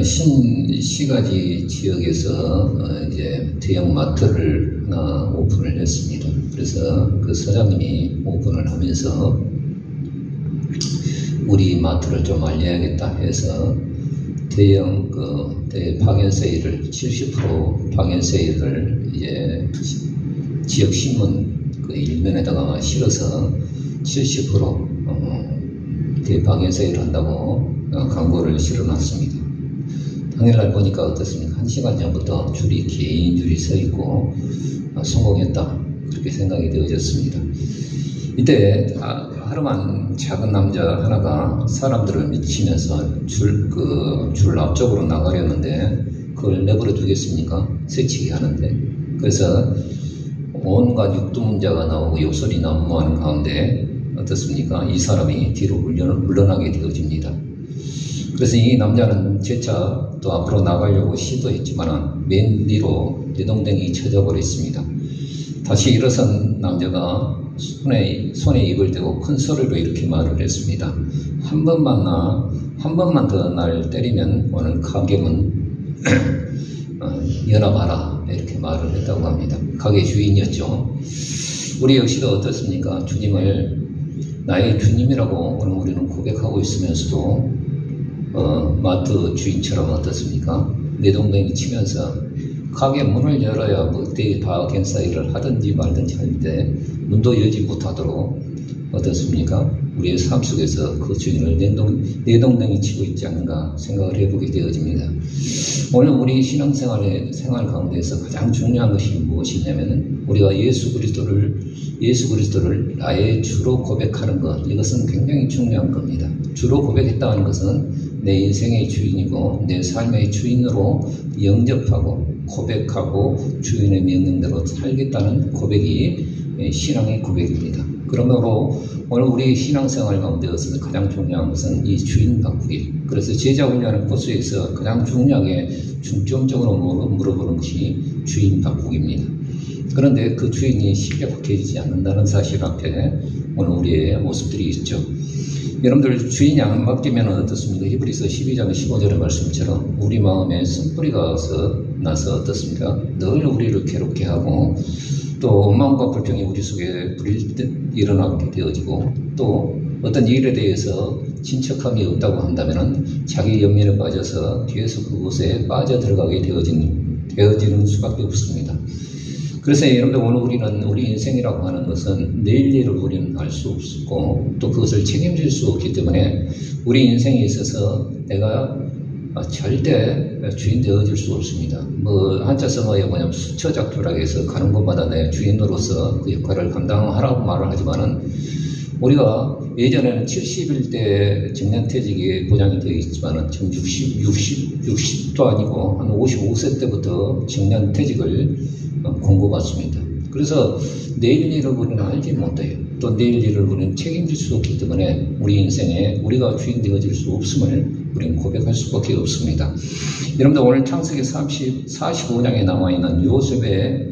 신시가지 지역에서 이제 대형 마트를 하나 오픈을 했습니다. 그래서 그 사장님이 오픈을 하면서 우리 마트를 좀 알려야겠다 해서 대형 파견 세일을 70% 파견 세일을 이제 지역 신문 일면에다가 실어서 70% 대파견 세일을 한다고 광고를 실어놨습니다. 당일날 보니까 어떻습니까? 1시간 전부터 개인 줄이 서 있고 성공했다, 그렇게 생각이 되어졌습니다. 이때 하루만 작은 남자 하나가 사람들을 미치면서 줄 앞쪽으로 나가려는데 그걸 내버려 두겠습니까? 새치기 하는데. 그래서 온갖 육두문자가 나오고 욕설이 난무하는 가운데 어떻습니까? 이 사람이 뒤로 물러나게 되어집니다. 그래서 이 남자는 재차 또 앞으로 나가려고 시도했지만 맨 뒤로 내동댕이 쳐져 버렸습니다. 다시 일어선 남자가 손에 입을 대고 큰 소리로 이렇게 말을 했습니다. 한 번만 더 날 때리면 오늘 가게문 연합하라, 이렇게 말을 했다고 합니다. 가게 주인이었죠. 우리 역시도 어떻습니까? 주님을 나의 주님이라고 오늘 우리는 고백하고 있으면서도 마트 주인처럼 어떻습니까? 내동댕이 치면서 가게 문을 열어야 파견 세일을 하든지 말든지 하는데 문도 열지 못하도록 어떻습니까? 우리의 삶 속에서 그 주인을 내동댕이 치고 있지 않는가 생각을 해보게 되어집니다. 오늘 우리 신앙생활 가운데서 가장 중요한 것이 무엇이냐면 우리가 예수 그리스도를 나의 주로 고백하는 것, 이것은 굉장히 중요한 겁니다. 주로 고백했다는 것은 내 인생의 주인이고 내 삶의 주인으로 영접하고 고백하고 주인의 명령대로 살겠다는 고백이 신앙의 고백입니다. 그러므로 오늘 우리 신앙생활 가운데서 가장 중요한 것은 이 주인 바꾸기. 그래서 제자훈련 코스에서 가장 중점적으로 물어보는 것이 주인 바꾸기입니다. 그런데 그 주인이 쉽게 바뀌지 않는다는 사실 앞에 오늘 우리의 모습들이 있죠. 여러분들 주인이 안 바뀌면 어떻습니까? 히브리서 12장 15절의 말씀처럼 우리 마음에 쓴뿌리가 나서 어떻습니까? 늘 우리를 괴롭게 하고 또 원망과 불평이 우리 속에 일어나게 되어지고 또 어떤 일에 대해서 친척함이 없다고 한다면 자기 연민에 빠져서 뒤에서 그곳에 빠져들어가게 되어지는 수밖에 없습니다. 그래서 여러분들 오늘 우리는 우리 인생이라고 하는 것은 내일 일을 우리는 알 수 없고 또 그것을 책임질 수 없기 때문에 우리 인생에 있어서 내가 절대 주인 되어질 수 없습니다. 한자성어에 뭐냐면 수처작투라고 해서 가는 곳마다 내 주인으로서 그 역할을 감당하라고 말을 하지만은 우리가 예전에는 70일 정년퇴직이 보장이 되어 있지만은 지금 60도 아니고 한 55세 때부터 정년퇴직을 공고받습니다. 그래서 내일 일을 우리는 알지 못해요. 또 내일 일을 우리는 책임질 수 없기 때문에 우리 인생에 우리가 주인 되어질 수 없음을 우리는 고백할 수밖에 없습니다. 여러분들 오늘 창세기 45장에 나와있는 요셉의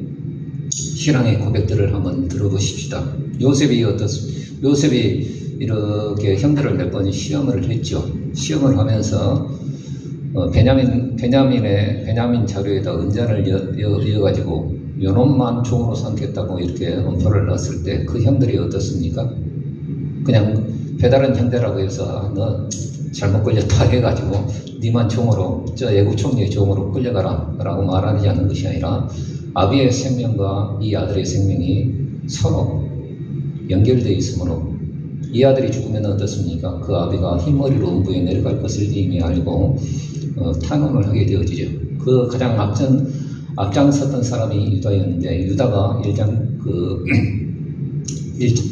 신앙의 고백들을 한번 들어보십시다. 요셉이 이렇게 형들을 몇 번 시험을 했죠. 시험을 하면서 베냐민 자루에다 은잔을 이어가지고 요놈만 종으로 삼겠다고 이렇게 엄포를 놨을 때 그 형들이 어떻습니까? 그냥 배다른 형제라고 해서 너 잘못 걸렸다 해가지고 니만 종으로 저 애국 총리의 종으로 끌려가라 라고 말하지 않는 것이 아니라 아비의 생명과 이 아들의 생명이 서로 연결되어 있으므로 이 아들이 죽으면 어떻습니까? 그 아비가 흰머리로 음부에 내려갈 것을 이미 알고 탄원을 하게 되어지죠. 그 가장 앞장섰던 사람이 유다였는데 유다가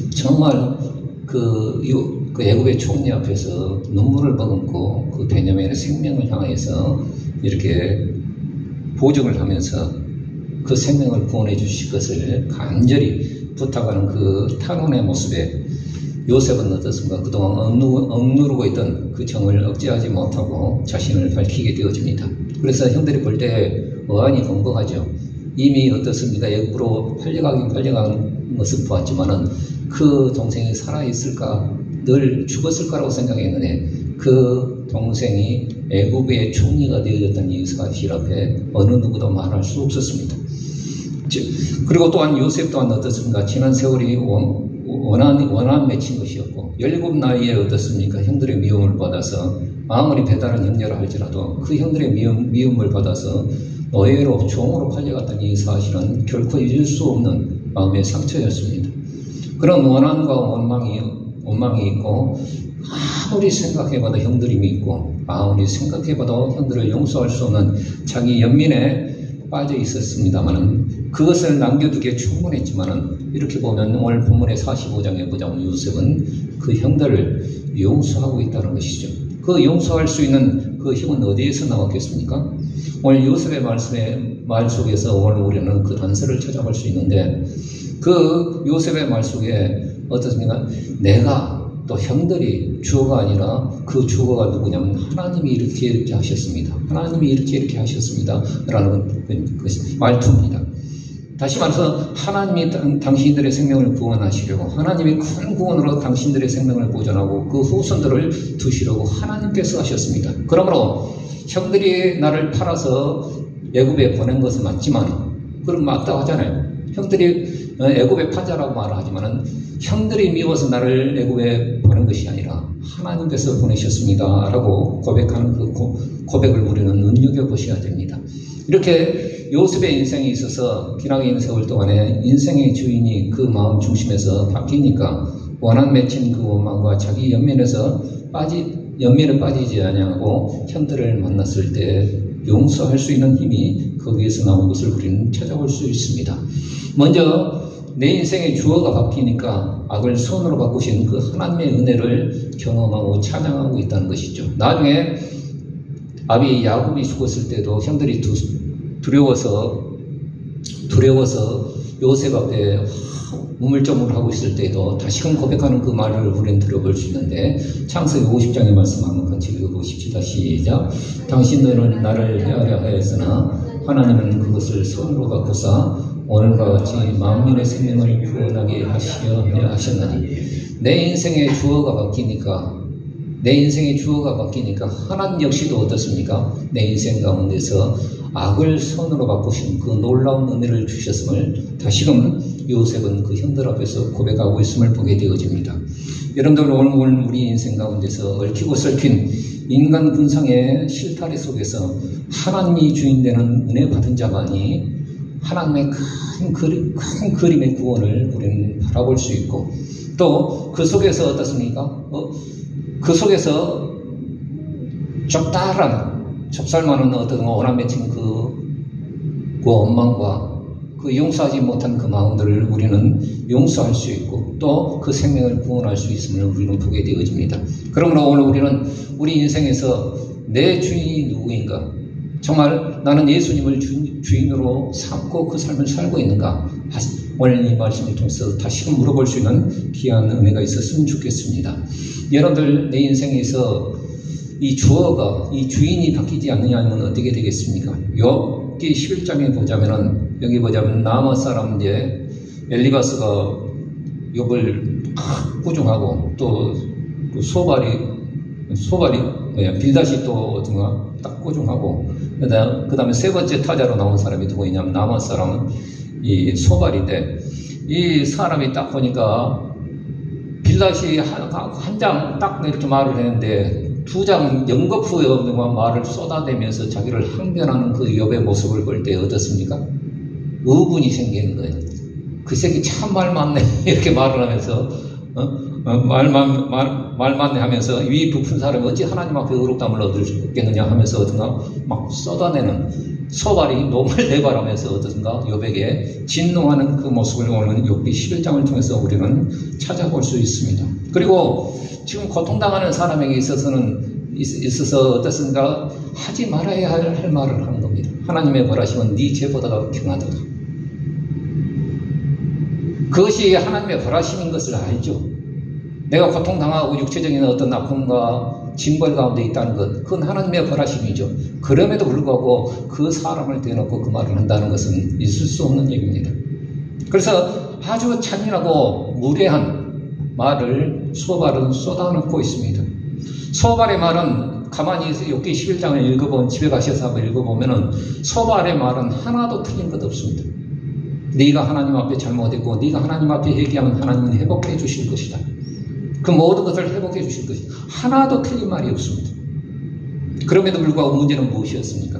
정말 그 애굽의 총리 앞에서 눈물을 머금고 그 베냐민의 생명을 향해서 이렇게 보증을 하면서 그 생명을 구원해 주실 것을 간절히 부탁하는 그 탄원의 모습에 요셉은 어떻습니까? 그동안 억누르고 있던 그 정을 억제하지 못하고 자신을 밝히게 되어집니다. 그래서 형들이 볼 때 어안이 벙벙하죠. 이미 어떻습니까? 애굽으로 팔려간 모습 보았지만은 그 동생이 살아있을까? 늘 죽었을 거라고 생각했는데 그 동생이 애굽의 총리가 되어졌다는 이 사실 앞에 어느 누구도 말할 수 없었습니다. 그리고 또한 요셉 또한 어떻습니까? 지난 세월이 원한 맺힌 것이었고 17나이에 어떻습니까? 형들의 미움을 받아서 아무리 배다른 형제라 할지라도 그 형들의 미움을 받아서 노예로 종으로 팔려갔다는 이 사실은 결코 잊을 수 없는 마음의 상처였습니다. 그런 원한과 원망이 있고 아무리 생각해봐도 형들이 믿고 아무리 생각해봐도 형들을 용서할 수 없는 자기 연민에 빠져 있었습니다만은 그것을 남겨두기에 충분했지만은 이렇게 보면 오늘 본문의 45장에 보자면 요셉은 그 형들을 용서하고 있다는 것이죠. 그 용서할 수 있는 그 힘은 어디에서 나왔겠습니까? 오늘 요셉의 말 속에서 오늘 우리는 그 단서를 찾아볼 수 있는데 그 요셉의 말 속에 어떻습니까? 내가 또 형들이 주어가 아니라 그 주어가 누구냐면 하나님이 이렇게 하셨습니다. 하나님이 이렇게 하셨습니다. 라는 그 말투입니다. 다시 말해서 하나님이 당신들의 생명을 구원하시려고 하나님이 큰 구원으로 당신들의 생명을 보존하고 그 후손들을 두시려고 하나님께서 하셨습니다. 그러므로 형들이 나를 팔아서 애굽에 보낸 것은 맞지만 그럼 맞다고 하잖아요. 형들이 애굽에 판자라고 말을 하지만은 형들이 미워서 나를 애굽에 보낸 것이 아니라 하나님께서 보내셨습니다 라고 고백하는 그 고백을 우리는 눈여겨보셔야 됩니다. 이렇게 요셉의 인생에 있어서 기나긴 세월 동안에 인생의 주인이 그 마음 중심에서 바뀌니까 원한 맺힌 그 원망과 자기 연민에 빠지지 아니하고 형들을 만났을 때 용서할 수 있는 힘이 거기에서 나온 것을 우리는 찾아볼 수 있습니다. 먼저 내 인생의 주어가 바뀌니까 악을 선으로 바꾸신 그 하나님의 은혜를 경험하고 찬양하고 있다는 것이죠. 나중에 아비 야곱이 죽었을 때도 형들이 두려워서 요셉 앞에 우물쭈물 하고 있을 때도 다시금 고백하는 그 말을 우리는 들어볼 수 있는데 창세기 50장의 말씀 한번 같이 읽어보십시다. 시작. 당신들은 나를 헤아려 하였으나 하나님은 그것을 손으로 바꾸사 오늘과 같이 만민의 생명을 구원하게 하셨나니 내 인생의 주어가 바뀌니까 하나님 역시도 어떻습니까? 내 인생 가운데서 악을 선으로 바꾸신 그 놀라운 은혜를 주셨음을 다시금 요셉은 그 형들 앞에서 고백하고 있음을 보게 되어집니다. 여러분들 오늘 우리 인생 가운데서 얽히고 설킨 인간 군상의 실타래 속에서 하나님이 주인되는 은혜 받은 자만이 하나님의 큰 그림의 구원을 우리는 바라볼 수 있고 또 그 속에서 어떻습니까? 그 속에서 좁쌀만한 어떤 원한 맺힌 그 원망과 그 용서하지 못한 그 마음들을 우리는 용서할 수 있고 또 그 생명을 구원할 수 있음을 우리는 보게 되어집니다. 그러므로 오늘 우리는 우리 인생에서 내 주인이 누구인가? 정말 나는 예수님을 주인으로 삼고 그 삶을 살고 있는가? 오늘 이 말씀을 통해서 다시금 물어볼 수 있는 귀한 은혜가 있었으면 좋겠습니다. 여러분들 내 인생에서 이 주인이 바뀌지 않느냐면 어떻게 되겠습니까? 욥기 11장에 보자면은 여기 보자면 나마 사람 이제 엘리바스가 욥을 꾸중하고 또 소발이 빌닷이 또 어떤가 딱 꾸중하고 그 다음에 세 번째 타자로 나온 사람이 누구 있냐면 나마 사람은 이 소발인데 이 사람이 딱 보니까 빌닷이 한 장 딱 이렇게 말을 했는데 두 장 연거푸 말을 쏟아내면서 자기를 항변하는 그 욥의 모습을 볼 때 어떻습니까? 의분이 생기는 거예요. 그 새끼 참 말 많네 이렇게 말을 하면서 말 많네 하면서 위 부푼 사람이 어찌 하나님 앞에 의롭다함을 얻을 수 있겠느냐 하면서 어떤가 막 쏟아내는 소발이 몸을 내발하면서 어떤가 욥에게 진노하는 그 모습을 오늘 욥기 11장을 통해서 우리는 찾아볼 수 있습니다. 그리고 지금 고통당하는 사람에게 있어서 어떻습니까? 하지 말아야 할 말을 하는 겁니다. 하나님의 벌하심은 네 죄보다 경하도다. 그것이 하나님의 벌하심인 것을 알죠. 내가 고통당하고 육체적인 어떤 아픔과 징벌 가운데 있다는 것, 그건 하나님의 벌하심이죠. 그럼에도 불구하고 그 사람을 대놓고 그 말을 한다는 것은 있을 수 없는 얘기입니다. 그래서 아주 잔인하고 무례한 말을 소발은 쏟아놓고 있습니다. 소발의 말은 가만히 욥기 11장을 읽어보면, 집에 가셔서 한번 읽어보면은 소발의 말은 하나도 틀린 것 없습니다. 네가 하나님 앞에 잘못했고 네가 하나님 앞에 얘기하면 하나님은 회복해 주실 것이다. 그 모든 것을 회복해 주실 것이다. 하나도 틀린 말이 없습니다. 그럼에도 불구하고 문제는 무엇이었습니까?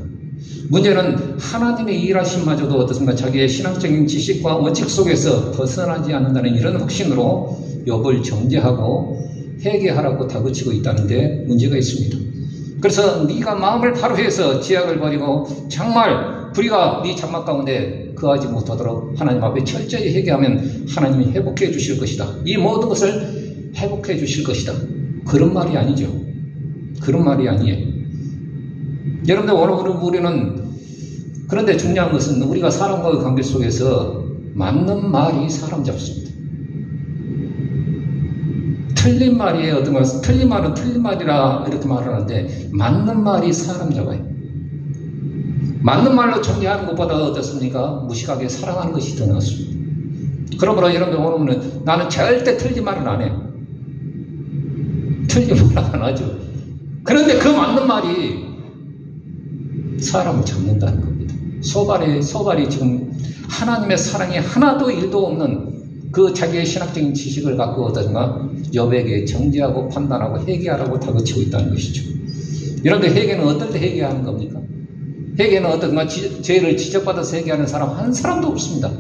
문제는 하나님의 일하심마저도 어떻습니까? 자기의 신앙적인 지식과 원칙 속에서 벗어나지 않는다는 이런 확신으로 욥을 정죄하고 회개하라고 다그치고 있다는 데 문제가 있습니다. 그래서 네가 마음을 바로 해서 죄악을 버리고 정말 불의가 네 장막 가운데 거하지 못하도록 하나님 앞에 철저히 회개하면 하나님이 회복해 주실 것이다. 이 모든 것을 회복해 주실 것이다. 그런 말이 아니죠. 그런 말이 아니에요. 여러분들, 오늘 우리는, 그런데 중요한 것은 우리가 사람과의 관계 속에서 맞는 말이 사람 잡습니다. 틀린 말이 어떤 것, 틀린 말은 틀린 말이라 이렇게 말하는데 맞는 말이 사람 잡아요. 맞는 말로 정리하는 것보다 어떻습니까? 무식하게 사랑하는 것이 더 낫습니다. 그러므로 여러분들, 오늘은 나는 절대 틀린 말은 안 해요. 틀린 말은 안 하죠. 그런데 그 맞는 말이 사람을 잡는다는 겁니다. 소발이 지금 하나님의 사랑이 하나도 일도 없는 그 자기의 신학적인 지식을 갖고 어떤가 욥에게 정죄하고 판단하고 회개하라고 다그치고 있다는 것이죠. 여러분들, 회개는 어떨 때 회개하는 겁니까? 회개는 어떤가 죄를 지적받아서 회개하는 사람 한 사람도 없습니다.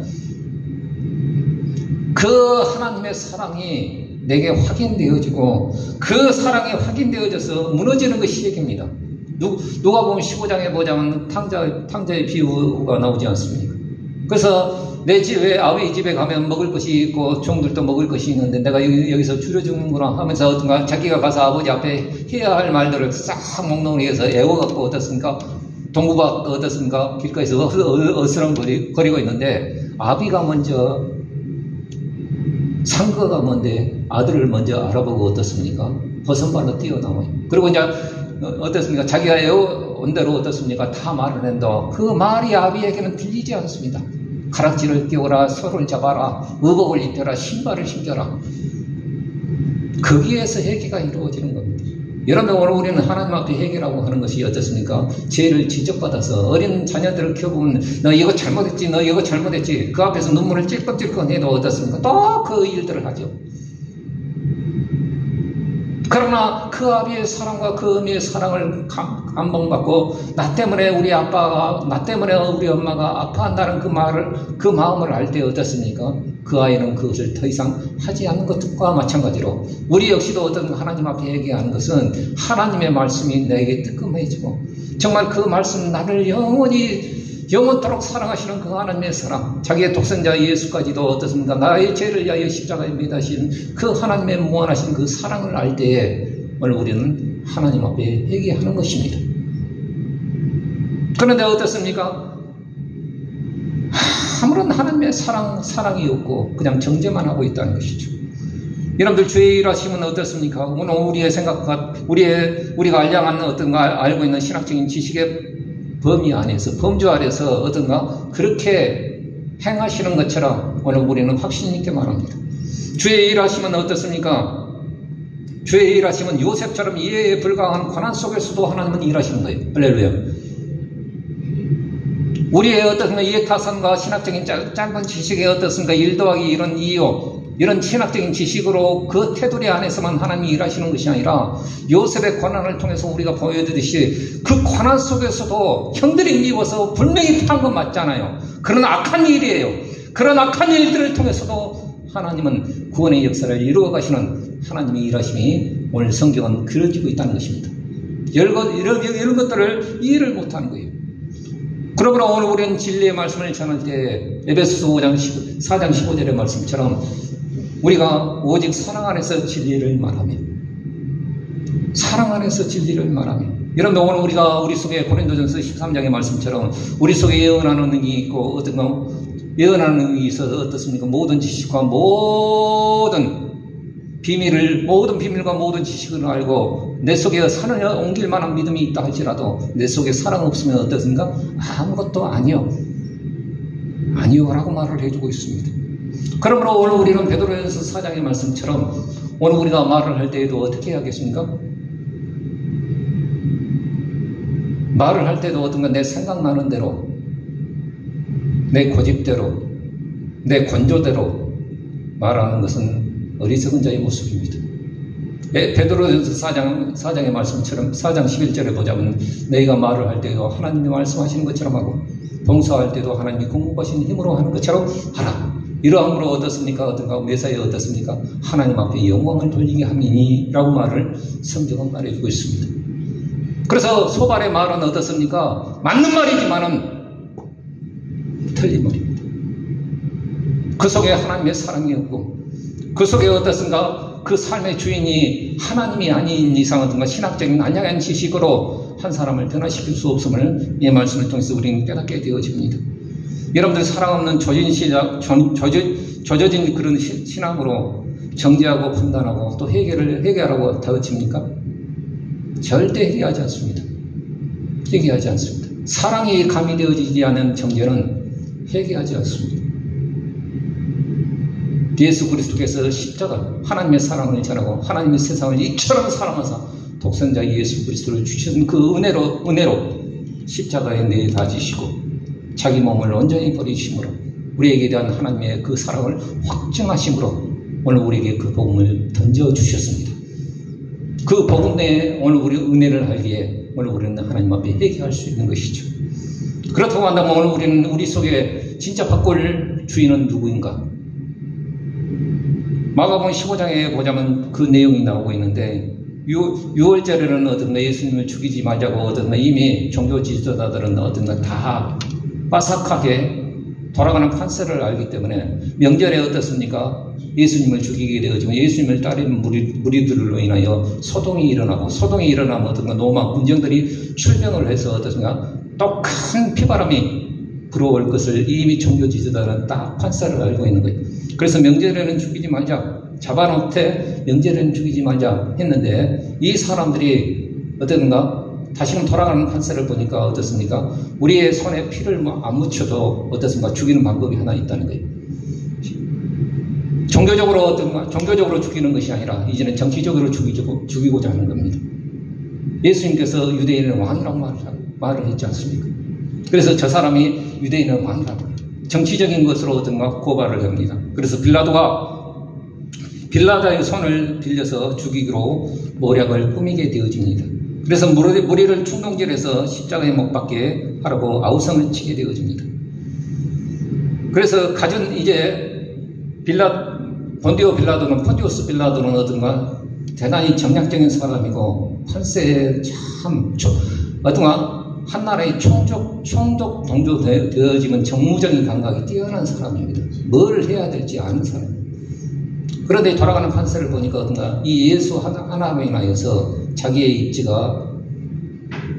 그 하나님의 사랑이 내게 확인되어지고 그 사랑이 확인되어져서 무너지는 것이 회개입니다. 누가 보면 15장에 보자면 탕자의 비유가 나오지 않습니까? 그래서 내 집에, 아버지 집에 가면 먹을 것이 있고 종들도 먹을 것이 있는데 내가 여기서 줄여주는구나 하면서 어떤가 자기가 가서 아버지 앞에 해야 할 말들을 싹 몽롱해서 애워갖고 어떻습니까? 동구박 어떻습니까? 길가에서 어스렁거리고 있는데 아비가 먼저, 상거가 뭔데 아들을 먼저 알아보고 어떻습니까? 버선발로 뛰어나와요. 그리고 이제 어떻습니까? 자기가 애워온 대로 어떻습니까? 다 말을 했는데 그 말이 아비에게는 들리지 않습니다. 가락지를 끼워라, 소를 잡아라, 의복을 입혀라, 신발을 신겨라. 거기에서 회개가 이루어지는 겁니다. 여러분, 오늘 우리는 하나님 앞에 회개라고 하는 것이 어떻습니까? 죄를 지적받아서 어린 자녀들을 키워보면 너 이거 잘못했지, 너 이거 잘못했지. 그 앞에서 눈물을 찔끔찔끔 해도 어떻습니까? 또 그 일들을 하죠. 그러나 그 아비의 사랑과 그 어미의 사랑을 감동받고 나 때문에 우리 아빠가, 나 때문에 우리 엄마가 아파한다는 그 마음을 알 때 어떻습니까? 그 아이는 그것을 더 이상 하지 않는 것과 마찬가지로 우리 역시도 어떤 하나님 앞에 얘기하는 것은 하나님의 말씀이 내게 뜨끔해지고 정말 그 말씀 나를 영원토록 사랑하시는 그 하나님의 사랑, 자기의 독생자 예수까지도 어떻습니까? 나의 죄를 위하여 십자가에 매다신 그 하나님의 무한하신 그 사랑을 알 때에 오늘 우리는 하나님 앞에 회개하는 것입니다. 그런데 어떻습니까? 아무런 하나님의 사랑이 없고 그냥 정죄만 하고 있다는 것이죠. 여러분들, 죄의 일하심은 어떻습니까? 오늘 우리의 생각과 우리가 알고 있는 신학적인 지식의 범위 안에서, 범주 아래서 어떤가 그렇게 행하시는 것처럼 오늘 우리는 확신 있게 말합니다. 죄의 일하심은 어떻습니까? 죄의 일하심은 요셉처럼 이해에 불과한 고난 속에서도 하나님은 일하시는 거예요. 할렐루야. 우리의 어떻습니까? 이해타산과 신학적인 짧은 지식의 어떻습니까? 1 더하기 1은 2요. 이런 신학적인 지식으로 그 테두리 안에서만 하나님이 일하시는 것이 아니라 요셉의 고난을 통해서 우리가 보여드렸듯이 그 고난 속에서도 형들이 입어서 분명히 판 건 맞잖아요. 그런 악한 일이에요. 그런 악한 일들을 통해서도 하나님은 구원의 역사를 이루어 가시는 하나님의 일하심이 오늘 성경은 그려지고 있다는 것입니다. 이런 것들을 이해를 못하는 거예요. 그러므로 오늘 우리는 진리의 말씀을 전할 때 에베소서 4장 15절의 말씀처럼 우리가 오직 사랑 안에서 진리를 말하며, 사랑 안에서 진리를 말하며, 여러분, 오늘 우리 속에 고린도전서 13장의 말씀처럼 우리 속에 예언하는 능이 있고 어떤가 예언하는 능이 있어서 어떻습니까? 모든 지식과 모든 비밀과 모든 지식을 알고 내 속에 산을 옮길 만한 믿음이 있다 할지라도 내 속에 사랑 없으면 어떻습니까? 아무것도 아니요라고 말을 해주고 있습니다. 그러므로 오늘 우리는 베드로전서 4장의 말씀처럼 오늘 우리가 말을 할 때에도 어떻게 해야겠습니까? 말을 할 때도 어떤가 내 생각나는 대로, 내 고집대로, 내 권조대로 말하는 것은 어리석은 자의 모습입니다. 베드로전서 4장의 말씀처럼 4장 11절에 보자면 너희가 말을 할 때도 하나님이 말씀하시는 것처럼 하고 봉사할 때도 하나님이 공급하신 힘으로 하는 것처럼 하라. 이러함으로 어떻습니까? 어떤가 매사에 어떻습니까? 하나님 앞에 영광을 돌리게 함이니 라고 말을 성경은 말해주고 있습니다. 그래서 소발의 말은 어떻습니까? 맞는 말이지만은 틀린 말입니다. 그 속에 하나님의 사랑이 없고 그 속에 어떻습니까? 그 삶의 주인이 하나님이 아닌 이상 어떤가 신학적인 안약한 지식으로 한 사람을 변화시킬 수 없음을 이 말씀을 통해서 우리는 깨닫게 되어집니다. 여러분들 사랑 없는 조져진 그런 신앙으로 정죄하고 판단하고 또 회개하라고 다그칩니까? 절대 회개하지 않습니다. 회개하지 않습니다. 사랑이 가미되어지지 않은 정죄는 회개하지 않습니다. 예수 그리스도께서 십자가 하나님의 사랑을 전하고 하나님의 세상을 이처럼 사랑하사 독생자 예수 그리스도를 주신 그 은혜로 십자가에 내다지시고 자기 몸을 온전히 버리심으로 우리에게 대한 하나님의 그 사랑을 확증하심으로 오늘 우리에게 그 복음을 던져주셨습니다. 그 복음 내에 오늘 우리 은혜를 알기에 오늘 우리는 하나님 앞에 회개할 수 있는 것이죠. 그렇다고 한다면 오늘 우리는 우리 속에 진짜 바꿀 주인은 누구인가? 마가복음 15장에 보자면 그 내용이 나오고 있는데 6월절에는 어떤가 예수님을 죽이지 말자고 어떤가 이미 종교 지도자들은 어떤가 다 빠삭하게 돌아가는 판세를 알기 때문에 명절에 어떻습니까? 예수님을 죽이게 되어지면 예수님을 따르는 무리들로 인하여 소동이 일어나고 소동이 일어나면 어떤가 노마 군정들이 출병을 해서 어떻습니까? 또 큰 피바람이 불어올 것을 이미 종교 지도자들은 딱 판세를 알고 있는 거예요. 그래서 명절에는 죽이지 말자, 잡아놓되 명절에는 죽이지 말자 했는데 이 사람들이 어떤가 다시금 돌아가는 판세를 보니까 어떻습니까? 우리의 손에 피를 안 묻혀도 어떻습니까? 죽이는 방법이 하나 있다는 거예요. 종교적으로 어떤가? 종교적으로 죽이는 것이 아니라 이제는 정치적으로 죽이고자 하는 겁니다. 예수님께서 유대인은 왕이라고 말을 했지 않습니까? 그래서 저 사람이 유대인은 왕이라고 정치적인 것으로 어떤가 고발을 합니다. 그래서 빌라다의 손을 빌려서 죽이기로 모략을 꾸미게 되어집니다. 그래서 무리를 충동질해서 십자가에 못 박게 하라고 아우성을 치게 되어집니다. 그래서 가진 이제 폰디오스 빌라도는 어떤가 대단히 정략적인 사람이고 판세에 참 어떤가 한 나라의 총독 동조 되어지면 정무적인 감각이 뛰어난 사람입니다. 뭘 해야 될지 아는 사람입니다. 그런데 돌아가는 판세를 보니까 어떤가 이 예수 하나로 인하여서 자기의 입지가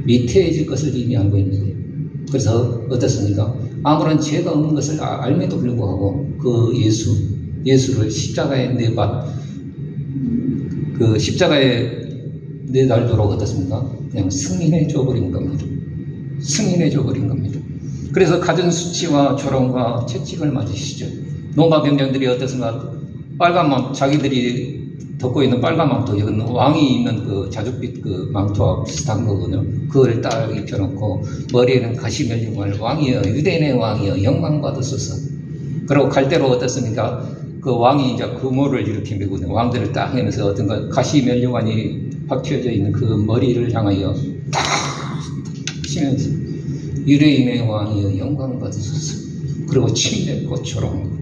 위태해질 것을 이미 알고 있는 거예요. 그래서 어떻습니까? 아무런 죄가 없는 것을 알매도 불구하고 그 예수를 십자가에 내달도록 어떻습니까? 그냥 승인해 줘버린 겁니다. 승인해 줘버린 겁니다. 그래서 갖은 수치와 조롱과 채찍을 맞으시죠. 로마 병정들이 어떻습니까? 빨간 망토, 자기들이 덮고 있는 빨간 망토, 이건 왕이 입는 그 자줏빛 그 망토와 비슷한 거거든요. 그걸 딱 입혀놓고 머리에는 가시멜륨을 왕이여, 유대인의 왕이여, 영광 받으소서. 그리고 갈대로 어떻습니까? 그 왕이 이제 금호를 이렇게 메고 왕들을 딱 하면서 어떤가 가시멜륨이 박혀져 있는 그 머리를 향하여 딱 치면서 유대인의 왕이여 영광 받으소서. 그리고 침뱉고 조롱.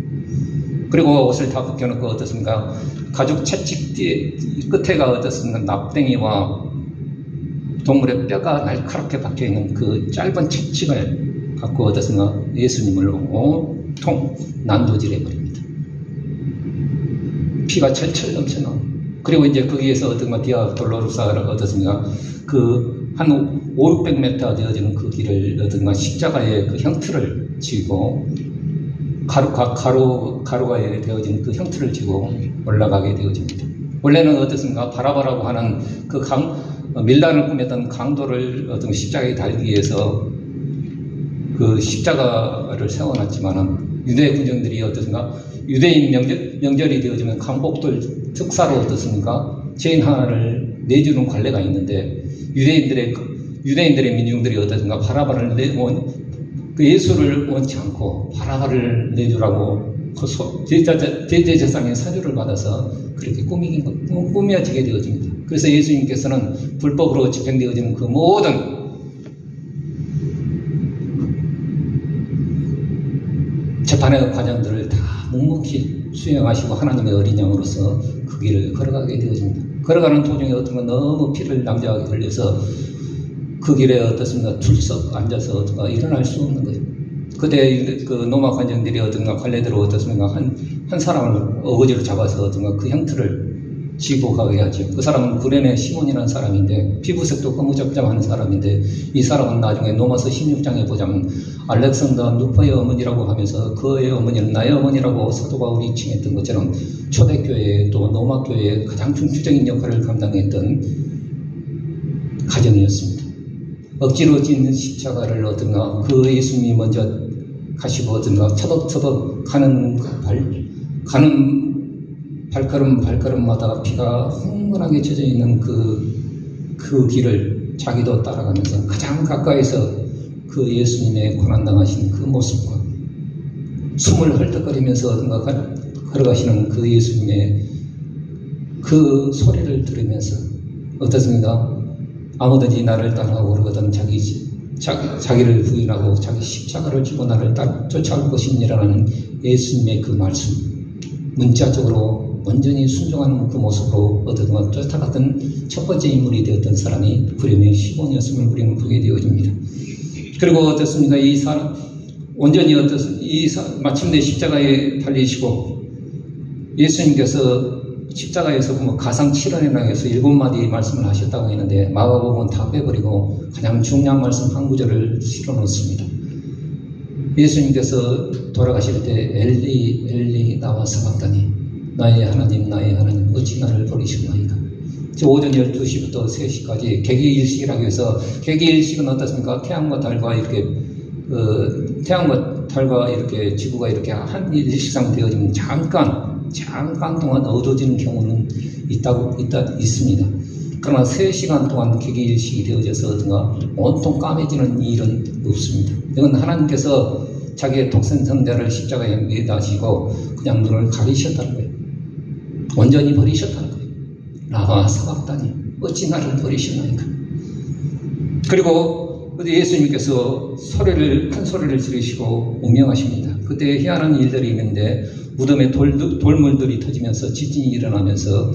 그리고 옷을 다 벗겨놓고 어떻습니까? 가죽 채찍 뒤에 끝에가 어떻습니까? 납댕이와 동물의 뼈가 날카롭게 박혀있는 그 짧은 채찍을 갖고 어떻습니까? 예수님을 온통 난도질해버립니다. 피가 철철 넘쳐나. 그리고 이제 거기에서 어떤가 디아 돌로르사가 어떻습니까? 그 한 500~600m 되어지는 그 길을 어떤가 십자가의 그 형틀을 쥐고 가루가 되어진 그 형틀을 쥐고 올라가게 되어집니다. 원래는 어떻습니까? 바라바라고 하는 그 밀란을 꾸몄던 강도를 어떤 십자가에 달기 위해서 그 십자가를 세워놨지만은 유대 군정들이 어떻습니까? 유대인 명절이 되어지면 강복들 특사로 어떻습니까? 죄인 하나를 내주는 관례가 있는데 유대인들의 유대인들의 민중들이 어떠든가 바라바를 그 예수를 원치 않고 바라바를 내주라고 그 대제사장의 사주를 받아서 그렇게 꾸며지게 되어집니다. 그래서 예수님께서는 불법으로 집행되어지는 그 모든 재판의 과정들을 다 묵묵히 수행하시고 하나님의 어린 양으로서 그 길을 걸어가게 되어집니다. 걸어가는 도중에 어떤 건 너무 피를 낭자하게 흘려서 그 길에 어떻습니까? 출석 앉아서 어떤가 일어날 수 없는 거예요. 그때 그 로마 관정들이 어떤가 관례대로 어떻습니까? 한 사람을 어거지로 잡아서 어떤가 그 형틀을 쥐고 가게 하죠. 그 사람은 구레네 시몬이라는 사람인데 피부색도 거무잡잡하는 사람인데 이 사람은 나중에 로마서 16장에 보자면 알렉산더 누퍼의 어머니라고 하면서 그의 어머니는 나의 어머니라고 사도 바울이 칭했던 것처럼 초대교회 또 로마교회의 가장 중추적인 역할을 감당했던 가정이었습니다. 억지로 짓는 십자가를 어떤가 그 예수님이 먼저 가시고 어떤가 터벅터벅 가는 발걸음마다 피가 흥건하게 젖어 있는 그 길을 자기도 따라가면서 가장 가까이서 그 예수님의 고난당하신 그 모습과 숨을 헐떡거리면서 어떤가 걸어가시는 그 예수님의 그 소리를 들으면서 어떻습니까? 아무든지 나를 따라가고 그러거든 자기를 부인하고 자기 십자가를 지고 나를 쫓아올 것이니라는 예수님의 그 말씀 문자적으로 온전히 순종하는 그 모습으로 어떻든 쫓아갔던 첫 번째 인물이 되었던 사람이 구레네 시몬이었음을 우리는 보게 되어집니다. 그리고 어떻습니까? 이 사람 온전히 마침내 십자가에 달리시고 예수님께서 십자가에서 보면 가상 7원이라고 해서 7마디 말씀을 하셨다고 했는데 마가복음은 다 빼버리고 가장 중요한 말씀 한 구절을 실어놓습니다. 예수님께서 돌아가실 때 엘리 엘리 나와 사박다니 나의 하나님 어찌 나를 버리셨나이까. 오전 12시부터 3시까지 개기일식이라고 해서 개기일식은 어떻습니까? 태양과 달과 이렇게 지구가 이렇게 한 일식상 되어지면 잠깐 동안 어두워지는 경우는 있습니다. 그러나 3시간 동안 개기일식이 되어져서 어떤가 온통 까매지는 일은 없습니다. 이건 하나님께서 자기의 독생성자를 십자가에 매다시고 그냥 눈을 가리셨다는 거예요. 온전히 버리셨다는 거예요. 나와 사박다니 어찌 나를 버리셨나이까. 그리고 예수님께서 큰 소리를 지르시고 운명하십니다. 그때 희한한 일들이 있는데 무덤에 돌물들이 터지면서 지진이 일어나면서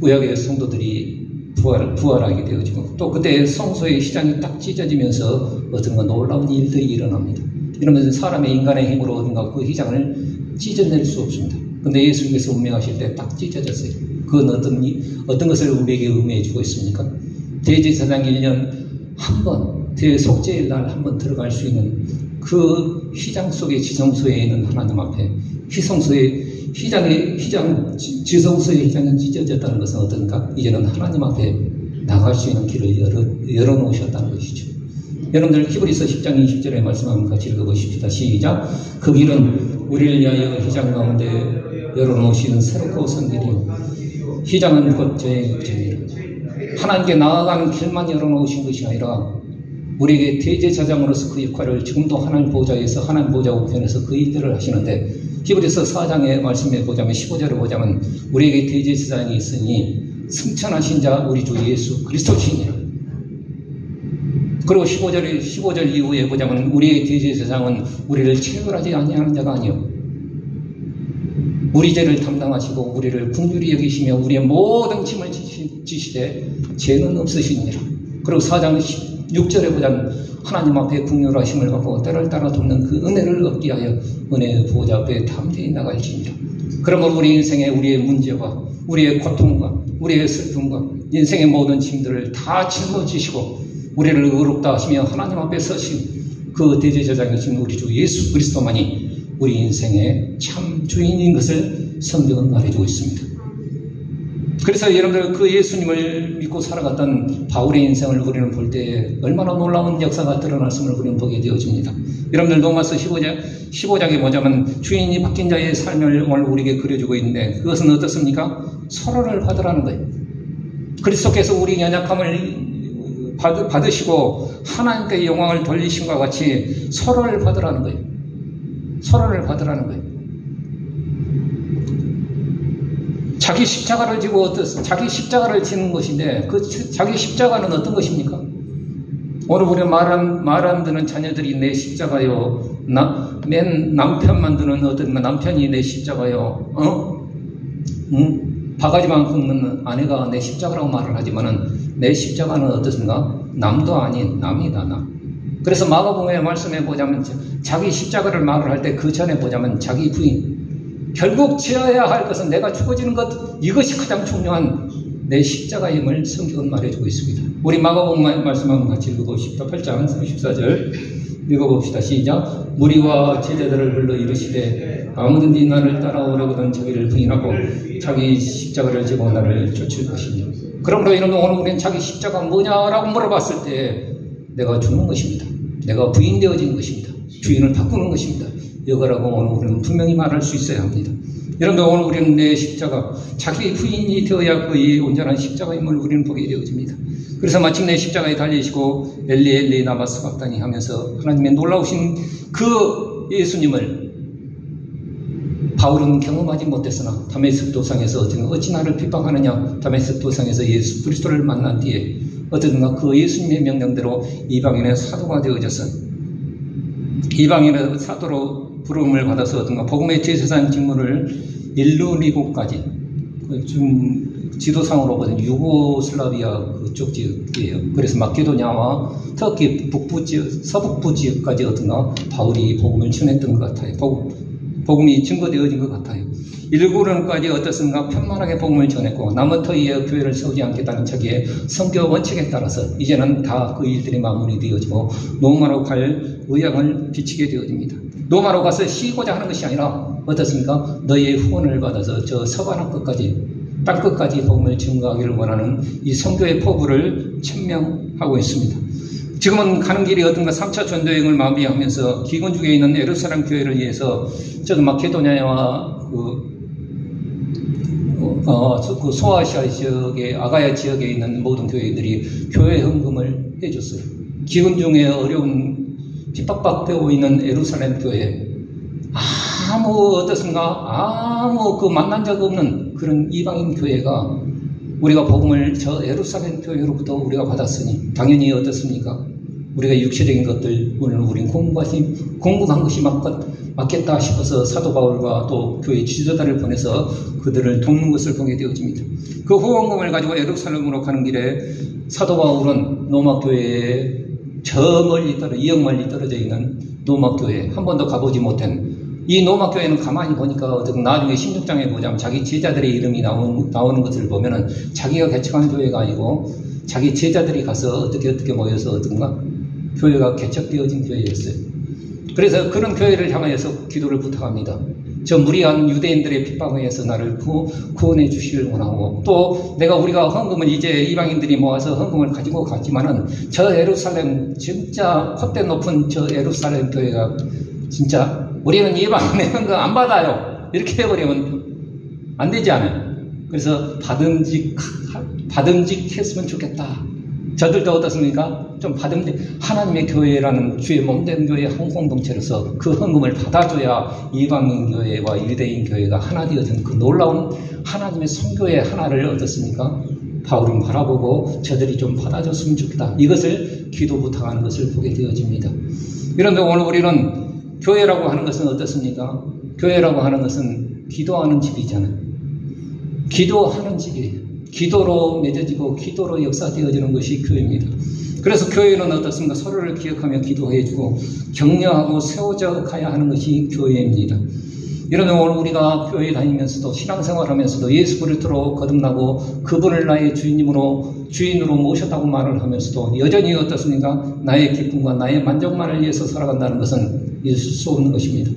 구약의 성도들이 부활하게 되어지고 또 그때 성소의 휘장이 딱 찢어지면서 어떤가 놀라운 일들이 일어납니다. 이러면서 사람의 인간의 힘으로 어딘가 그 휘장을 찢어낼 수 없습니다. 근데 예수님께서 운명하실 때 딱 찢어졌어요. 그건 어떤 것을 우리에게 의미해 주고 있습니까? 대제사장 1년 한 번, 대속죄의 날 한 번 들어갈 수 있는 그 휘장 속의 지성소에 있는 하나님 앞에 지성소의 휘장이 찢어졌다는 것은 어떤가? 이제는 하나님 앞에 나갈 수 있는 길을 열어놓으셨다는 것이죠. 여러분들 히브리서 10장 20절의 말씀 한번 같이 읽어보십시다. 시작. 그 길은 우리를 위하여 휘장 가운데 열어놓으시는 새롭고 선 길이요 휘장은 곧 저의 육체니라. 하나님께 나아가는 길만 열어놓으신 것이 아니라 우리에게 대제사장으로서 그 역할을 지금도 하나님 보좌에서 하나님 보좌 우편에서 그 일들을 하시는데 히브리서 4장의 말씀에 보자면 15절에 보자면 우리에게 대제사장이 있으니 승천하신 자 우리 주 예수 그리스도시니라. 그리고 15절 이후에 보자면 우리의 대제사장은 우리를 체벌하지 아니하는 자가 아니요 우리 죄를 담당하시고 우리를 긍휼히 여기시며 우리의 모든 짐을 지시되 죄는 없으시니라. 그리고 4장 6절에 보자면 하나님 앞에 긍휼하심을 받고 때를 따라 돕는 그 은혜를 얻기 위하여 은혜의 보좌 앞에 담대히 나갈지니라. 그러므로 우리 인생에 우리의 문제와 우리의 고통과 우리의 슬픔과 인생의 모든 짐들을 다 짊어지시고 우리를 의롭다 하시며 하나님 앞에 서신 그 대제사장이신 우리 주 예수 그리스도만이 우리 인생의 참 주인인 것을 성경은 말해주고 있습니다. 그래서 여러분들 그 예수님을 믿고 살아갔던 바울의 인생을 우리는 볼 때 얼마나 놀라운 역사가 드러났음을 우리는 보게 되어집니다. 여러분들 로마서 15장에 보자면 주인이 바뀐 자의 삶을 오늘 우리에게 그려주고 있는데 그것은 어떻습니까? 서로를 받으라는 거예요. 그리스도께서 우리 연약함을 받으시고 하나님께 영광을 돌리심과 같이 서로를 받으라는 거예요. 서로를 받으라는 거예요. 자기 십자가를 지고 자기 십자가를 지는 것인데 그 자기 십자가는 어떤 것입니까? 오늘 우리 말 안 듣는 자녀들이 내 십자가요. 맨 남편만 드는 어떤 남편이 내 십자가요. 바가지만 긁는 아내가 내 십자가라고 말을 하지만은 내 십자가는 어떻습니까? 남도 아닌 남이다, 남. 그래서 마가복음의 말씀에 보자면 자기 십자가를 말을 할 때 그 전에 보자면 자기 부인. 결국 지어야 할 것은 내가 죽어지는 것, 이것이 가장 중요한 내 십자가임을 성경은 말해주고 있습니다. 우리 마가복음 말씀 한번 같이 읽어봅시다. 8장 34절 읽어봅시다. 시작. 무리와 제자들을 불러 이르시되 아무든지 나를 따라오려거든 자기를 부인하고 자기 십자가를 지고 나를 쫓을 것이며. 그러므로 이런 오늘 우리는 자기 십자가 뭐냐라고 물어봤을 때 내가 죽는 것입니다. 내가 부인되어진 것입니다. 주인을 바꾸는 것입니다. 이거라고 오늘 우리는 분명히 말할 수 있어야 합니다. 여러분, 오늘 우리는 내 십자가, 자기 부인이 되어야 그의 온전한 십자가임을 우리는 보게 되어집니다. 그래서 마침내 십자가에 달리시고 엘리 엘리 라마 사박다니 하면서 하나님의 놀라우신 그 예수님을 바울은 경험하지 못했으나 다메섹 도상에서 어찌 나를 핍박하느냐. 다메섹 도상에서 예수 그리스도를 만난 뒤에 어쨌든가 그 예수님의 명령대로 이방인의 사도가 되어져서 이방인의 사도로 부름을 받아서 어떤가 복음의 제사장 직무를 일루리고까지 좀 지도상으로 보면 유고슬라비아 그쪽 지역이에요. 그래서 마케도냐와 터키 북부 지역, 서북부 지역까지 어떤가 바울이 복음을 전했던 것 같아요. 복음이 증거되어진 것 같아요. 일부는까지 어떻습니까? 편만하게 복음을 전했고 남은 터위에 교회를 세우지 않겠다는 자기의 성교 원칙에 따라서 이제는 다 그 일들이 마무리되어지고 로마로 갈 의향을 비치게 되어집니다. 로마로 가서 쉬고자 하는 것이 아니라 어떻습니까? 너희의 후원을 받아서 저 서바나 끝까지 땅끝까지 복음을 증거하기를 원하는 이 선교의 포부를 천명하고 있습니다. 지금은 가는 길이 어떤가 3차 전도여행을 마무리하면서 기근 중에 있는 예루살렘 교회를 위해서 저기 마케도냐와 그 소아시아 지역의 아가야 지역에 있는 모든 교회들이 교회 헌금을 해줬어요. 기근 중에 어려운 핍박받고 있는 예루살렘 교회, 아무 그 만난 적 없는 그런 이방인 교회가 우리가 복음을 저 예루살렘 교회로부터 우리가 받았으니 당연히 어떻습니까? 우리가 육체적인 것들 오늘 우린 공부한 것이 맞겠다 싶어서 사도 바울과 또 교회 지도자를 보내서 그들을 돕는 것을 보게 되어집니다. 그 후원금을 가지고 예루살렘으로 가는 길에 사도 바울은 로마 교회에 저 멀리 2억 멀리 떨어져 있는 로마 교회 한 번도 가보지 못한 이 로마 교회는 가만히 보니까 나중에 16장에 보자면 자기 제자들의 이름이 나오는 것을 보면은 자기가 개척한 교회가 아니고 자기 제자들이 가서 어떻게 모여서 어떤가 교회가 개척되어진 교회였어요. 그래서 그런 교회를 향하여서 기도를 부탁합니다. 저 무리한 유대인들의 핍박에 의해서 나를 구원해 주시길 원하고 또 우리가 헌금을 이제 이방인들이 모아서 헌금을 가지고 갔지만은 저 예루살렘 진짜 콧대 높은 저 예루살렘 교회가 진짜 우리는 이방인의 헌금 안 받아요. 이렇게 해버리면 안 되지 않아요. 그래서 받음직했으면 좋겠다. 저들도 어떻습니까? 좀 하나님의 교회라는 주의 몸된 교회 한 공동체로서 그 헌금을 받아줘야 이방인 교회와 유대인 교회가 하나 되어진 그 놀라운 하나님의 선교의 하나를 어떻습니까? 바울은 바라보고 저들이 좀 받아줬으면 좋겠다. 이것을 기도 부탁하는 것을 보게 되어집니다. 그런데 오늘 우리는 교회라고 하는 것은 어떻습니까? 교회라고 하는 것은 기도하는 집이잖아요. 기도하는 집이에요. 기도로 맺어지고 기도로 역사되어지는 것이 교회입니다. 그래서 교회는 어떻습니까? 서로를 기억하며 기도해주고 격려하고 세워져 가야 하는 것이 교회입니다. 이러면 오늘 우리가 교회 다니면서도 신앙생활하면서도 예수 그리스도로 거듭나고 그분을 나의 주인으로 모셨다고 말을 하면서도 여전히 어떻습니까? 나의 기쁨과 나의 만족만을 위해서 살아간다는 것은 있을 수 없는 것입니다.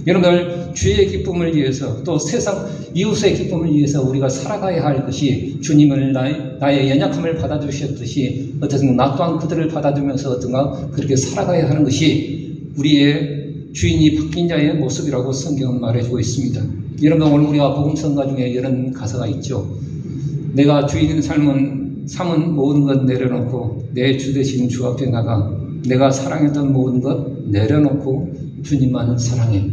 여러분들 주의 기쁨을 위해서 또 세상 이웃의 기쁨을 위해서 우리가 살아가야 할 것이 주님을 나의 연약함을 받아주셨듯이 어떻든 나 또한 그들을 받아주면서 어떤가 그렇게 살아가야 하는 것이 우리의 주인이 바뀐 자의 모습이라고 성경은 말해주고 있습니다. 여러분 오늘 우리가 복음성가 중에 이런 가사가 있죠. 내가 주인인 삶은 삼은 모든 것 내려놓고 내 주 되신 주 앞에 나가 내가 사랑했던 모든 것 내려놓고 주님만 사랑해.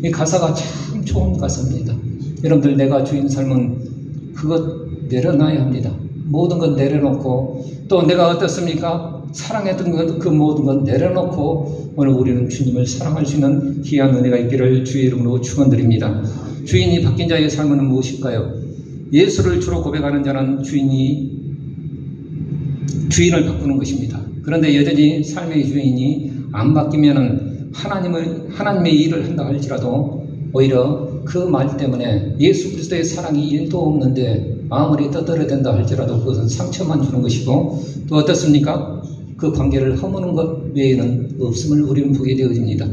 이 가사가 참 좋은 가사입니다. 여러분들, 내가 주인 삶은 그것 내려놔야 합니다. 모든 것 내려놓고, 또 내가 어떻습니까? 사랑했던 것, 그 모든 것 내려놓고 오늘 우리는 주님을 사랑할 수 있는 귀한 은혜가 있기를 주의 이름으로 축원드립니다. 주인이 바뀐 자의 삶은 무엇일까요? 예수를 주로 고백하는 자는 주인을 바꾸는 것입니다. 그런데 여전히 삶의 주인이 안 바뀌면은 하나님의 일을 한다 할지라도 오히려 그 말 때문에 예수 그리스도의 사랑이 1도 없는데 아무리 떠들어댄다 할지라도 그것은 상처만 주는 것이고, 또 어떻습니까? 그 관계를 허무는 것 외에는 없음을 우리는 보게 되어집니다.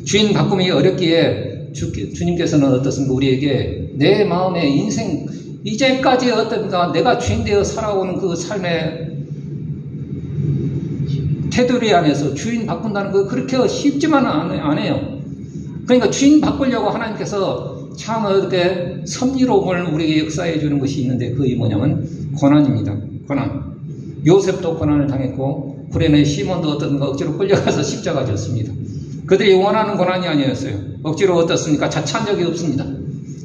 주인 바꿈이 어렵기에 주님께서는 어떻습니까? 우리에게 내 마음의 인생, 이제까지 어떤가 내가 주인 되어 살아오는 그 삶의 테두리 안에서 주인 바꾼다는 거 그렇게 쉽지만 안 해요. 그러니까 주인 바꾸려고 하나님께서 참 어떻게 섭리로움을 우리에게 역사해 주는 것이 있는데, 그게 뭐냐면 고난입니다. 고난. 요셉도 고난을 당했고 구레네 시몬도 어떤가 억지로 끌려가서 십자가 졌습니다. 그들이 원하는 고난이 아니었어요. 억지로 어떻습니까? 자처한 적이 없습니다.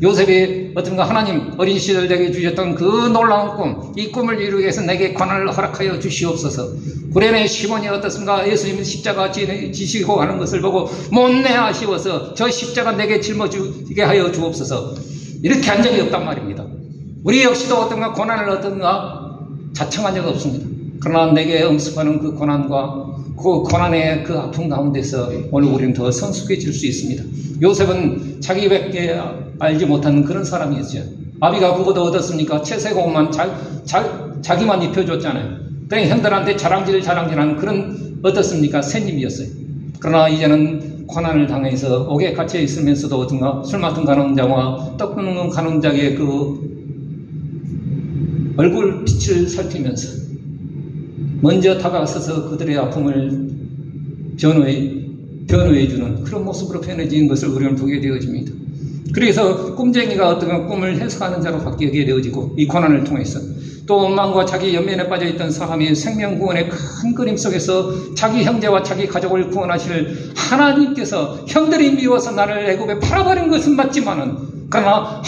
요셉이 어떤가 하나님 어린 시절 내게 주셨던 그 놀라운 꿈, 이 꿈을 이루기 위해서 내게 고난을 허락하여 주시옵소서. 구레네 시몬이 어떻습니까? 예수님이 십자가 지시고 가는 것을 보고 못내 아쉬워서 저 십자가 내게 짊어지게 하여 주옵소서. 이렇게 한 적이 없단 말입니다. 우리 역시도 어떤가 고난을 어떤가 자청한 적 없습니다. 그러나 내게 응습하는 그 고난과 그 고난의 그 아픔 가운데서 오늘 우리는 더 성숙해질 수 있습니다. 요셉은 자기밖에 알지 못하는 그런 사람이었죠. 아비가 그것도 얻었습니까? 채색옷만 자기만 입혀줬잖아요. 그냥 형들한테 자랑질하는 그런 어떻습니까? 새님이었어요. 그러나 이제는 고난을 당해서 옥에 갇혀 있으면서도 어떤가 술 맡은 간원자와 떡 끊는 간원자의 그 얼굴 빛을 살피면서 먼저 다가서서 그들의 아픔을 변호해주는 그런 모습으로 변해진 것을 우리는 보게 되어집니다. 그래서 꿈쟁이가 어떤 꿈을 해석하는 자로 바뀌게 되어지고, 이 고난을 통해서 또 원망과 자기 연면에 빠져있던 사람이 생명구원의 큰 그림 속에서 자기 형제와 자기 가족을 구원하실 하나님께서, 형들이 미워서 나를 애굽에 팔아버린 것은 맞지만은 그러나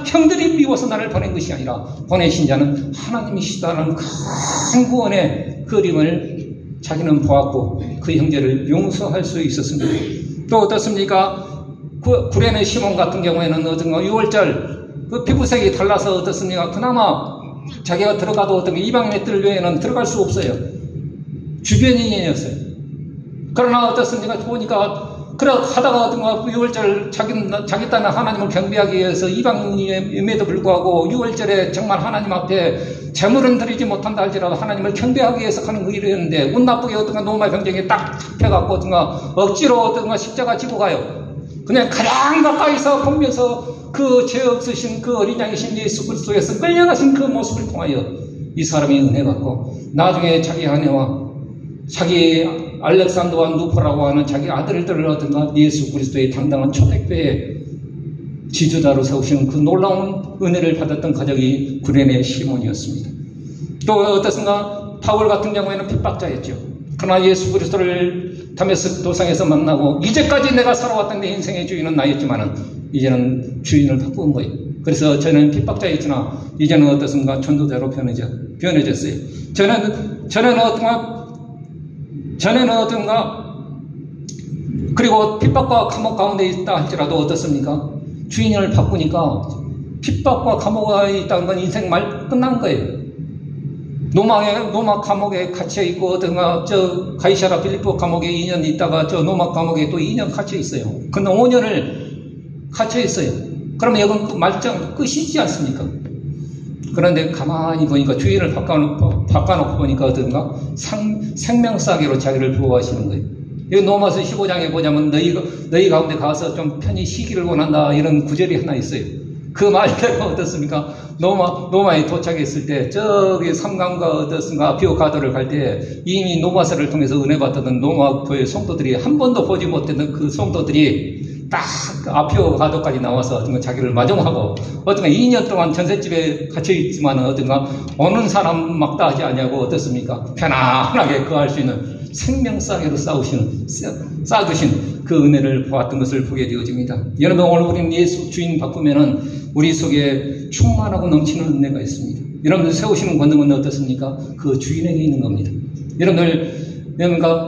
형들이 미워서 나를 보낸 것이 아니라 보내신 자는 하나님이시다는 큰 구원의 그림을 자기는 보았고 그 형제를 용서할 수 있었습니다. 또 어떻습니까? 구레네 시몬 같은 경우에는 어떤가 6월절 그 피부색이 달라서 어떻습니까? 그나마 자기가 들어가도 어떤 이방인의 뜰 외에는 들어갈 수 없어요. 주변인이었어요. 그러나 어떻습니까? 보니까 하다가 어떤가 6월절 자기 딴에 하나님을 경배하기 위해서 이방인임에도 불구하고 6월절에 정말 하나님 앞에 제물은 드리지 못한다 할지라도 하나님을 경배하기 위해서 하는 그 일이었는데, 운 나쁘게 어떤가 노마 병정에 딱 잡혀갖고 어떤가 억지로 어떤가 십자가 지고 가요. 그냥 가장 가까이서 보면서 그 죄 없으신 그 어린 양이신 예수 그리스도에서 끌려가신 그 모습을 통하여 이 사람이 은혜 받고, 나중에 자기 아내와 자기 알렉산더와 누포라고 하는 자기 아들들을 얻은가 예수 그리스도의 당당한 초대교회의 지주자로 세우시는 그 놀라운 은혜를 받았던 가족이 구레네 시몬이었습니다. 또 어떻습니까? 바울 같은 경우에는 핍박자였죠. 그러나 예수 그리스도를 다메섹 도상에서 만나고 이제까지 내가 살아왔던 내 인생의 주인은 나였지만은 이제는 주인을 바꾼 거예요. 그래서 저는 핍박자였으나 이제는 어떻습니까? 전도자로 변해졌어요. 전에는 어떤가 그리고 핍박과 감옥 가운데 있다 할지라도 어떻습니까? 주인을 바꾸니까 핍박과 감옥에 있다는 건 인생 말 끝난 거예요. 노마 감옥에 갇혀 있고 어떤가 저 가이사라 빌립보 감옥에 2년 있다가 저 노마 감옥에 또 2년 갇혀 있어요. 근데 5년을 갇혀 있어요. 그러면 이건 말짱 끝이지 않습니까? 그런데 가만히 보니까 주인을 바꿔놓고 보니까 어떤가 생명싸개로 자기를 보호하시는 거예요. 여기 로마서 15장에 보자면 너희 가운데 가서 좀 편히 쉬기를 원한다 이런 구절이 하나 있어요. 그 말대로 어떻습니까? 노마에 도착했을 때 저기 삼강과 어떻습니까? 아피오가도를 갈 때 이미 노마서를 통해서 은혜 받던 노마 교회 성도들이 한 번도 보지 못했던 그 성도들이 딱 아표 가도까지 나와서 어떤가 자기를 마중하고 어떤가 2년 동안 전셋집에 갇혀있지만 어떤가 오는 사람 막 따지 않냐고 어떻습니까? 편안하게 거할 수 있는 생명싸개로 쌓아두신 그 은혜를 보았던 것을 보게 되어집니다. 여러분, 오늘 우리는 예수 주인 바꾸면은 우리 속에 충만하고 넘치는 은혜가 있습니다. 여러분들 세우시는 권능은 어떻습니까? 그 주인에게 있는 겁니다. 여러분들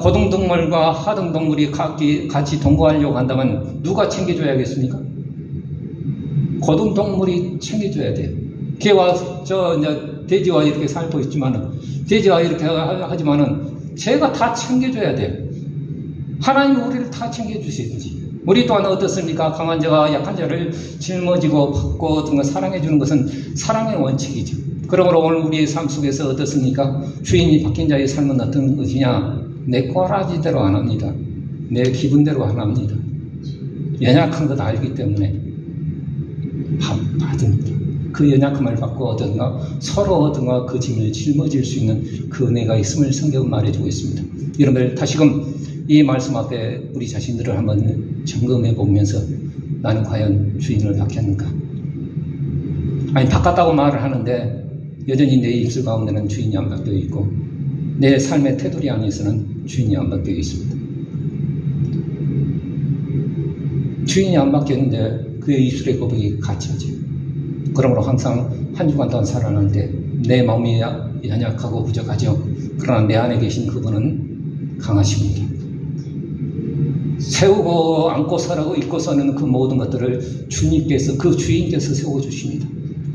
고등동물과 하등동물이 같이 동거하려고 한다면 누가 챙겨줘야겠습니까? 고등동물이 챙겨줘야 돼요. 개와 돼지와 이렇게 살고 있지만은, 돼지와 이렇게 하지만은 제가 다 챙겨줘야 돼요. 하나님은 우리를 다 챙겨주시든지. 우리 또한 어떻습니까? 강한 자가 약한 자를 짊어지고 받고 어떤 걸 사랑해주는 것은 사랑의 원칙이죠. 그러므로 오늘 우리의 삶 속에서 어떻습니까? 주인이 바뀐 자의 삶은 어떤 것이냐? 내 꼬라지대로 안 합니다. 내 기분대로 안 합니다. 연약한 것 알기 때문에 받습니다. 그 연약함을 받고 어떤가 서로 어떤가 그 짐을 짊어질 수 있는 그 은혜가 있음을 성경은 말해주고 있습니다. 여러분들 다시금 이 말씀 앞에 우리 자신들을 한번 점검해 보면서 나는 과연 주인을 바뀌었는가? 아니 바꿨다고 말을 하는데 여전히 내 입술 가운데는 주인이 안 바뀌어 있고 내 삶의 테두리 안에서는 주인이 안 바뀌어 있습니다. 주인이 안 바뀌었는데 그의 입술의 고백이 갇혀져요. 그러므로 항상 한 주간 동안 살아가는데 내 마음이 연약하고 부족하죠. 그러나 내 안에 계신 그분은 강하십니다. 세우고 안고 살아고 입고 사는 그 모든 것들을 주님께서 그 주인께서 세워주십니다.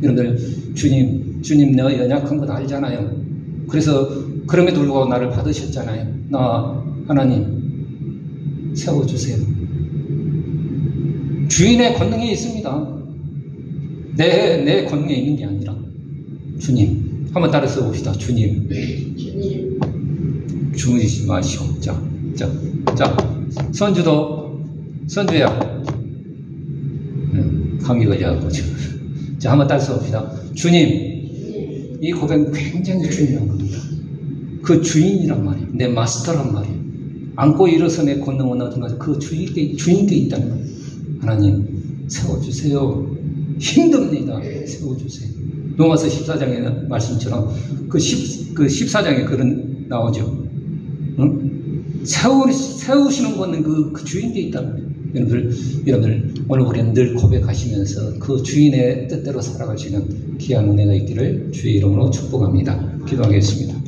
여러분들 주님 내가 연약한 것 알잖아요. 그래서 그럼에도 불구하고 나를 받으셨잖아요. 나 하나님 세워주세요. 주인의 권능이 있습니다. 내 권능에 있는 게 아니라 주님 한번 따라 써봅시다. 주님 주무시지 마시오. 자 선주야 감기 걸려가지고 자 한번 따라 써봅시다. 주님. 이 고백은 굉장히 중요한 겁니다. 그 주인이란 말이에요. 내 마스터란 말이에요. 안고 일어서 내 권능은 어떤가 그 주인께 있다는 거예요. 하나님 세워주세요. 힘듭니다. 세워주세요. 로마서 14장에는 말씀처럼 그 14장에 그런 나오죠. 응? 세우시는 거는 그 주인께 있다는 거예요. 여러분들 오늘 우리는 늘 고백하시면서 그 주인의 뜻대로 살아갈 수 있는 귀한 은혜가 있기를 주의 이름으로 축복합니다. 기도하겠습니다.